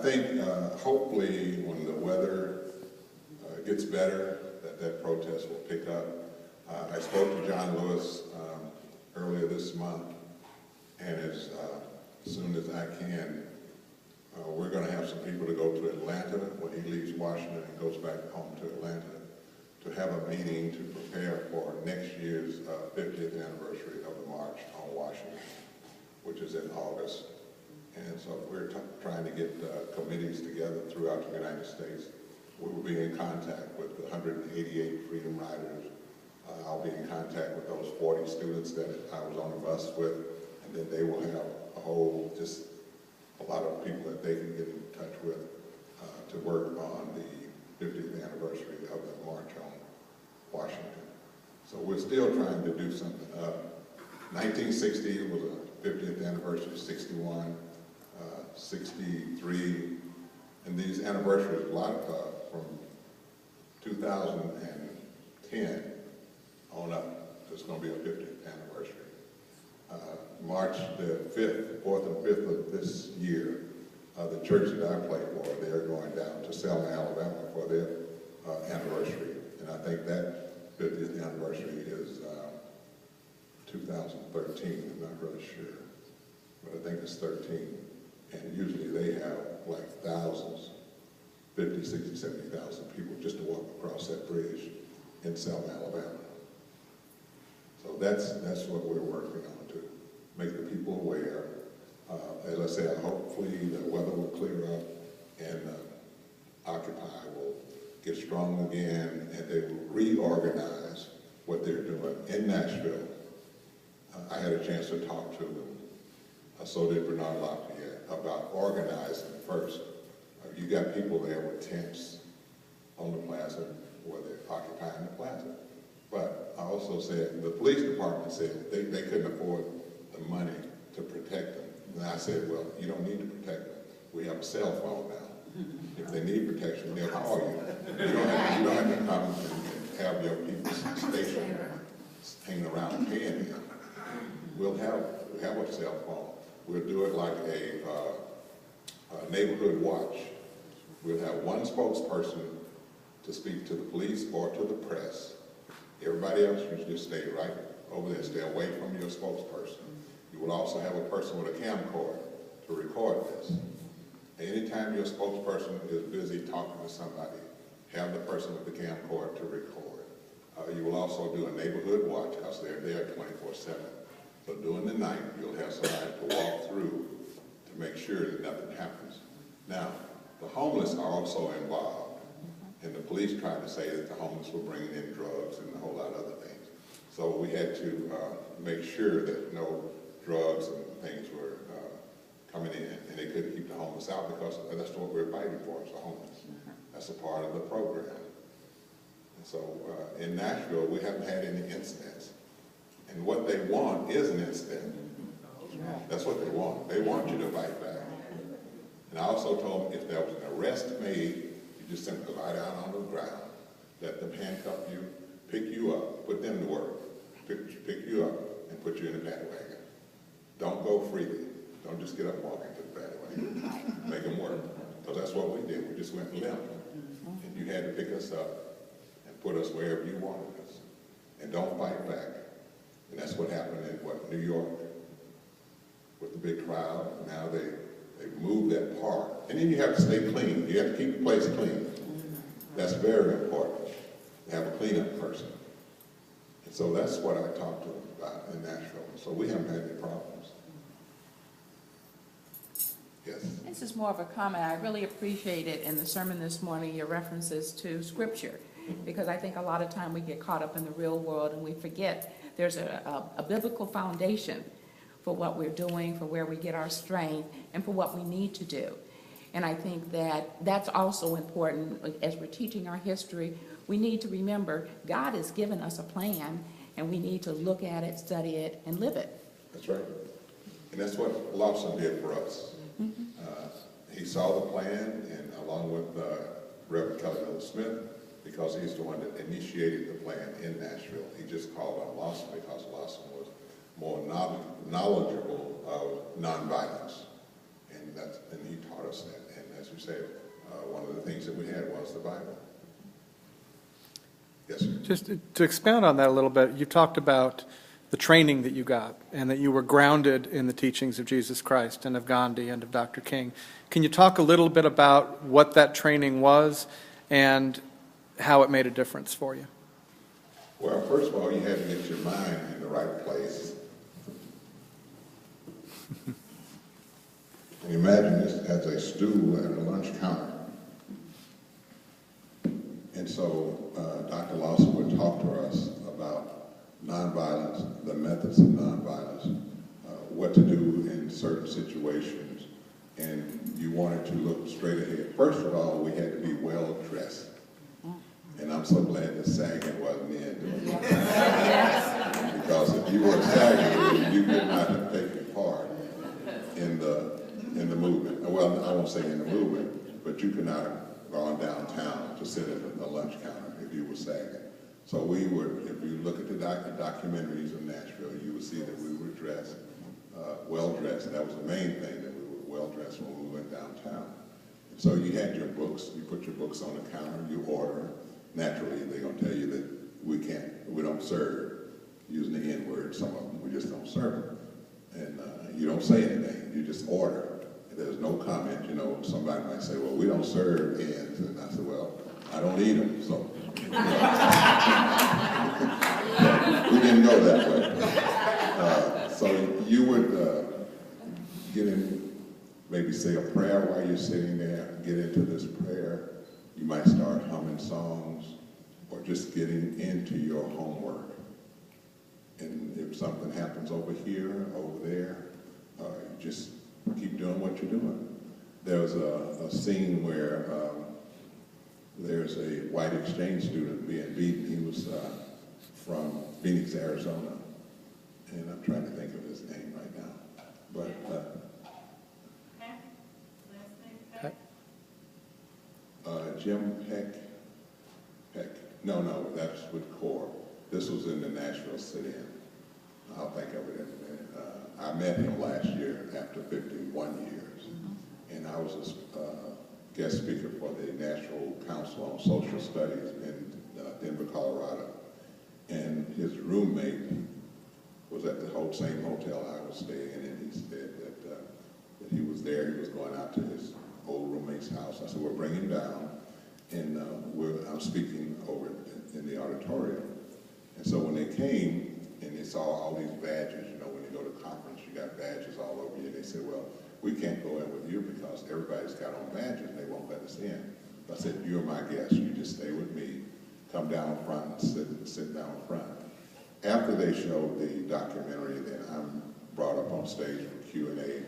think hopefully when the weather gets better, that protest will pick up. I spoke to John Lewis earlier this month, and as soon as I can, we're going to have some people to go to Atlanta when he leaves Washington and goes back home to Atlanta to have a meeting to prepare for next year's 50th anniversary of the March on Washington, which is in August. And so we're trying to get committees together throughout the United States. We will be in contact with the 188 Freedom Riders. I'll be in contact with those 40 students that I was on the bus with, and then they will have a whole, just a lot of people that they can get in touch with to work on the 50th anniversary of the March on Washington. So we're still trying to do something. 1960 was a 50th anniversary, 61, 63, and these anniversaries, a lot from 2010 on up, there's going to be a 50th anniversary. March the 5th, 4th and 5th of this year, the church that I play for, they're going down to Selma, Alabama for their anniversary. And I think that 50th anniversary is 2013, I'm not really sure, but I think it's 13. And usually they have like thousands, 50, 60, 70,000 people just to walk across that bridge in Selma, Alabama. So that's what we're working on, to make the people aware. As I said, hopefully the weather will clear up and Occupy will get strong again, and they will reorganize what they're doing in Nashville. I had a chance to talk to them, so did Bernard Lafayette, about organizing first. You got people there with tents on the plaza where they're occupying the plaza. But I also said, the police department said they couldn't afford the money to protect them. And I said, well, you don't need to protect them. We have a cell phone now. If they need protection, they'll call you. You don't have to come and have your people stationed hanging around paying them. We'll have a cell phone. We'll do it like a neighborhood watch. We'll have one spokesperson to speak to the police or to the press. Everybody else, you just stay right over there. Stay away from your spokesperson. You will also have a person with a camcorder to record this. Anytime your spokesperson is busy talking to somebody, have the person with the camcorder to record. You will also do a neighborhood watch because they're there 24/7. So during the night, you'll have somebody to walk through to make sure that nothing happens. Now, the homeless are also involved, and the police tried to say that the homeless were bringing in drugs and a whole lot of other things. So we had to make sure that no drugs and things were coming in, and they couldn't keep the homeless out because that's what we're fighting for, is the homeless. That's a part of the program. And so in Nashville, we haven't had any incidents. And what they want is an incident. That's what they want. They want you to fight back. And I also told them if there was an arrest made, you just simply lie down on the ground, let them handcuff you, pick you up, put them to work, pick you up, and put you in a paddy wagon. Don't go freely. Don't just get up and walk into the paddy wagon. Make them work. Because that's what we did. We just went limp. And you had to pick us up and put us wherever you wanted us. And don't fight back. And that's what happened in New York with the big crowd. Now they moved that park. And then you have to stay clean. You have to keep the place clean. That's very important. To have a cleanup person. And so that's what I talked to them about in Nashville. So we haven't had any problems. Yes. This is more of a comment. I really appreciated in the sermon this morning your references to Scripture, because I think a lot of time we get caught up in the real world and we forget there's a biblical foundation for what we're doing, for where we get our strength, and for what we need to do. And I think that that's also important as we're teaching our history. We need to remember God has given us a plan, and we need to look at it, study it, and live it. That's right. And that's what Lawson did for us. He saw the plan, and along with Reverend Kelly Miller Smith, because he's the one that initiated the plan in Nashville. He just called on Lawson because Lawson was more knowledgeable of nonviolence. And he taught us that. And as you said, one of the things that we had was the Bible. Yes, sir. Just to expound on that a little bit, you talked about the training that you got and that you were grounded in the teachings of Jesus Christ and of Gandhi and of Dr. King. Can you talk a little bit about what that training was and how it made a difference for you? Well, first of all, you had to get your mind in the right place. And imagine this as a stool at a lunch counter. And so Dr. Lawson would talk to us about nonviolence, the methods of nonviolence, what to do in certain situations, and you wanted to look straight ahead. First of all, we had to be well dressed. And I'm so glad that sagging wasn't in doing that. Because if you were sagging, you could not have taken part in the movement. Well, I won't say in the movement, but you could not have gone downtown to sit at the lunch counter if you were sagging. So we were, if you look at the documentaries of Nashville, you would see that we were dressed, well dressed. That was the main thing, that we were well dressed when we went downtown. And so you had your books, you put your books on the counter, you order. Naturally, they're going to tell you that we don't serve using the N-word, some of them, we just don't serve them. And you don't say anything, you just order. There's no comment, you know, somebody might say, well, we don't serve ends. And I said, well, I don't eat them, so. We didn't go that way. So you would get in, maybe say a prayer while you're sitting there, get into this prayer. You might start humming songs or just getting into your homework. And if something happens over here, over there, just keep doing what you're doing. There was a scene where there's a white exchange student being beaten. He was from Phoenix, Arizona. And I'm trying to think of his name right now. But Jim Peck. No, that's with CORE. This was in the Nashville sit-in. I'll think of it in a minute. I met him last year after 51 years. And I was a guest speaker for the National Council on Social Studies in Denver, Colorado. And his roommate was at the same hotel I was staying in, and he said that he was there. He was going out to his old roommate's house. I said, well, bring him down. And I'm speaking over in the auditorium. And so when they came and they saw all these badges, you know, when you go to conference, you got badges all over you. They said, well, we can't go in with you because everybody's got on badges and they won't let us in. I said, you're my guest. You just stay with me. Come down front and sit down front. After they showed the documentary, then I'm brought up on stage for Q&A.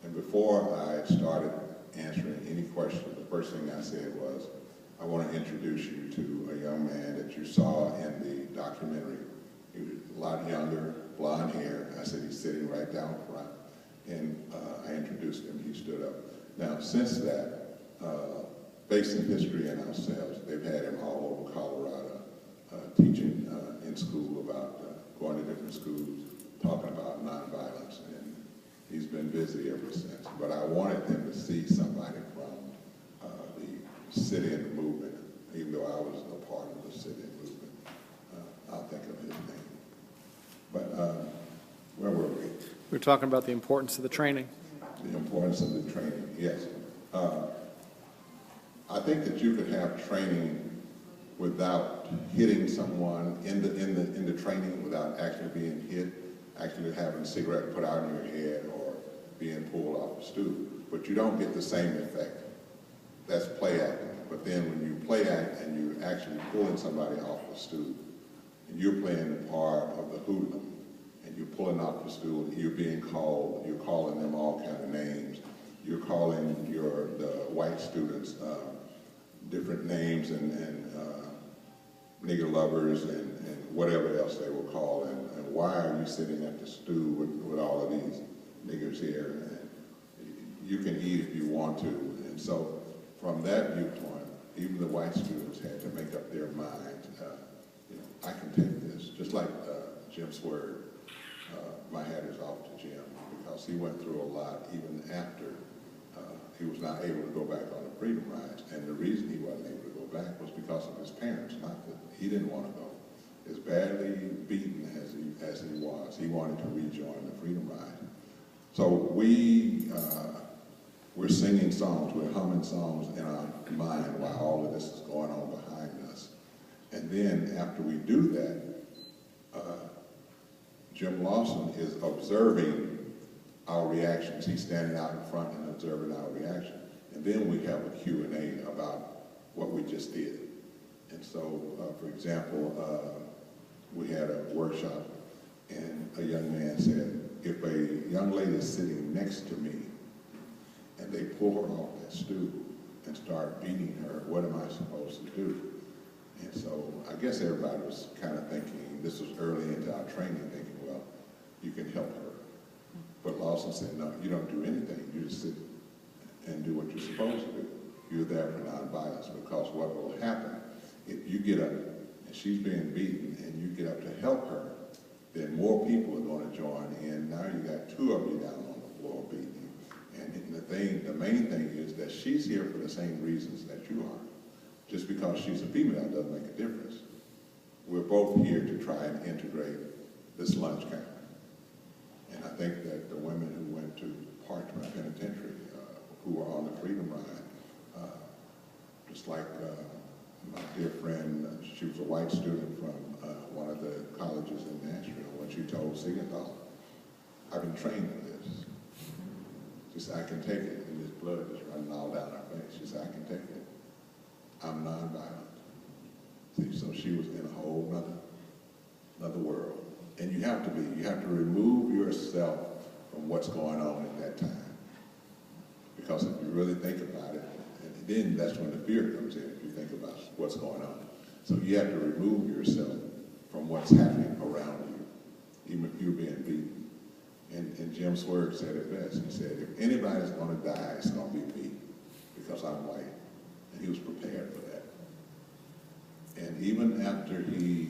And before I started answering any questions, the first thing I said was, I want to introduce you to a young man that you saw in the documentary. He was a lot younger, blonde hair. I said, he's sitting right down front. And I introduced him. He stood up. Now, since that, Facing History and ourselves, they've had him all over Colorado, teaching in school about going to different schools, talking about nonviolence. And he's been busy ever since. But I wanted them to see somebody from the sit-in movement, even though I was a part of the sit-in movement. I'll think of his name. But where were we? We were talking about the importance of the training. The importance of the training, yes. I think that you could have training without hitting someone in the training, without actually being hit, actually having a cigarette put out in your head or being pulled off a stool. But you don't get the same effect. That's play acting. But then when you play act and you're actually pulling somebody off the stool, and you're playing the part of the hoodlum, and you're pulling off the stool, you're being called, you're calling them all kind of names. You're calling the white students different names and nigger lovers and whatever else they will call. And why are you sitting at the stool with all of these niggers here? And you can eat if you want to. And so from that viewpoint, even the white students had to make up their minds, you know, I can take this. Just like Jim Swerve, my hat is off to Jim because he went through a lot even after he was not able to go back on the Freedom Rides. And the reason he wasn't able to go back was because of his parents, not that he didn't want to go. As badly beaten as he was, he wanted to rejoin the Freedom Ride. So we're singing songs, we're humming songs in our mind while all of this is going on behind us. And then after we do that, Jim Lawson is observing our reactions. He's standing out in front and observing our reaction. And then we have a Q&A about what we just did. And so, for example, we had a workshop and a young man said, if a young lady is sitting next to me and they pull her off that stool and start beating her, what am I supposed to do? And so I guess everybody was kind of thinking, this was early into our training, thinking, well, you can help her. But Lawson said, no, you don't do anything. You just sit and do what you're supposed to do. You're there for nonviolence, because what will happen if you get up and she's being beaten and you get up to help her, then more people are going to join in. Now you got two of you down on the floor beating. And the main thing is that she's here for the same reasons that you are. Just because she's a female doesn't make a difference. We're both here to try and integrate this lunch counter. And I think that the women who went to Parchment Penitentiary, who were on the Freedom Ride, just like my dear friend, she was a white student from one of the colleges in Nashville, when she told Siegenthaler, I've been trained for this. She said, I can take it, and this blood is running all down her face. She said, I can take it. I'm nonviolent. See, so she was in a whole another world. And you have to remove yourself from what's going on at that time. Because if you really think about it, and then that's when the fear comes in, if you think about what's going on. So you have to remove yourself from what's happening around you, even if you're being beaten. And Jim Swerve said it best. He said, if anybody's going to die, it's going to be me, because I'm white. And he was prepared for that. And even after he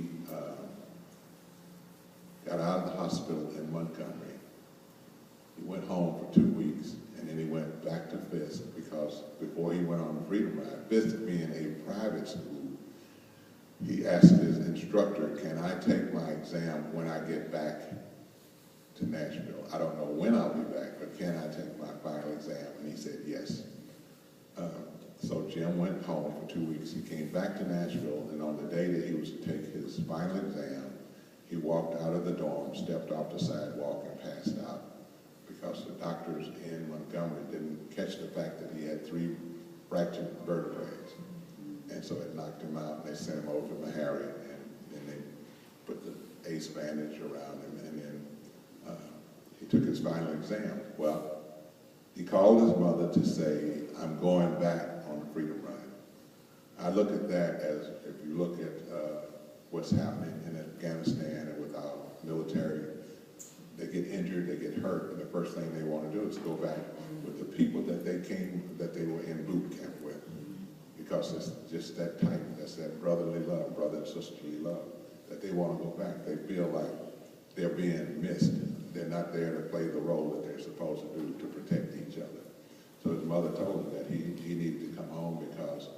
got out of the hospital in Montgomery, he went home for 2 weeks, and then he went back to Fisk, because before he went on the Freedom Ride, Fisk being a private school, he asked his instructor, can I take my exam when I get back to Nashville? I don't know when I'll be back, but can I take my final exam? And he said yes. So Jim went home for 2 weeks. He came back to Nashville, and on the day that he was to take his final exam, he walked out of the dorm, stepped off the sidewalk, and passed out, because the doctors in Montgomery didn't catch the fact that he had 3 fractured vertebrae. And so it knocked him out, and they sent him over to Meharry, and then they put the ace bandage around him, and then he took his final exam. Well, he called his mother to say, I'm going back on the Freedom Ride. I look at that as, if you look at what's happening in Afghanistan and with our military, they get injured, they get hurt, and the first thing they want to do is go back with the people that they were in boot camp with. Because it's just that tight, that's that brotherly love, brother and sisterly love, that they want to go back. They feel like they're being missed. They're not there to play the role that they're supposed to do to protect each other. So his mother told him that he needed to come home, because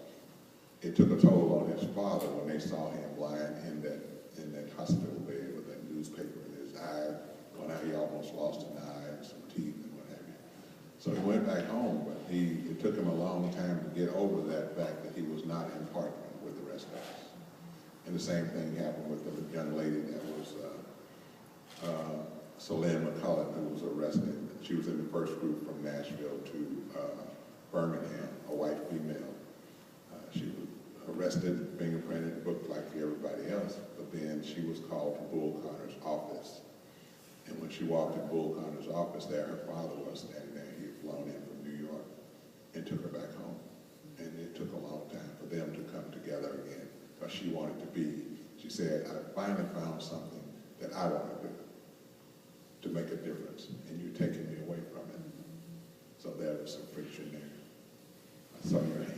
it took a toll on his father when they saw him lying in that hospital bed with that newspaper in his eye. When he almost lost an eye and some teeth and what have you. So he went back home, but it took him a long time to get over that fact that he was not in Parchment with the rest of us. And the same thing happened with the young lady that was Celine McCullough, who was arrested. She was in the first group from Nashville to Birmingham, a white female. She was arrested, fingerprinted, booked like everybody else, but then she was called to Bull Connor's office. And when she walked in Bull Connor's office there, her father was standing there. He had flown in from New York and took her back home. And it took a long time for them to come together again, because she wanted to be, she said, I finally found something that I want to do to make a difference, and you're taking me away from it. So there was some friction there. I saw your hand.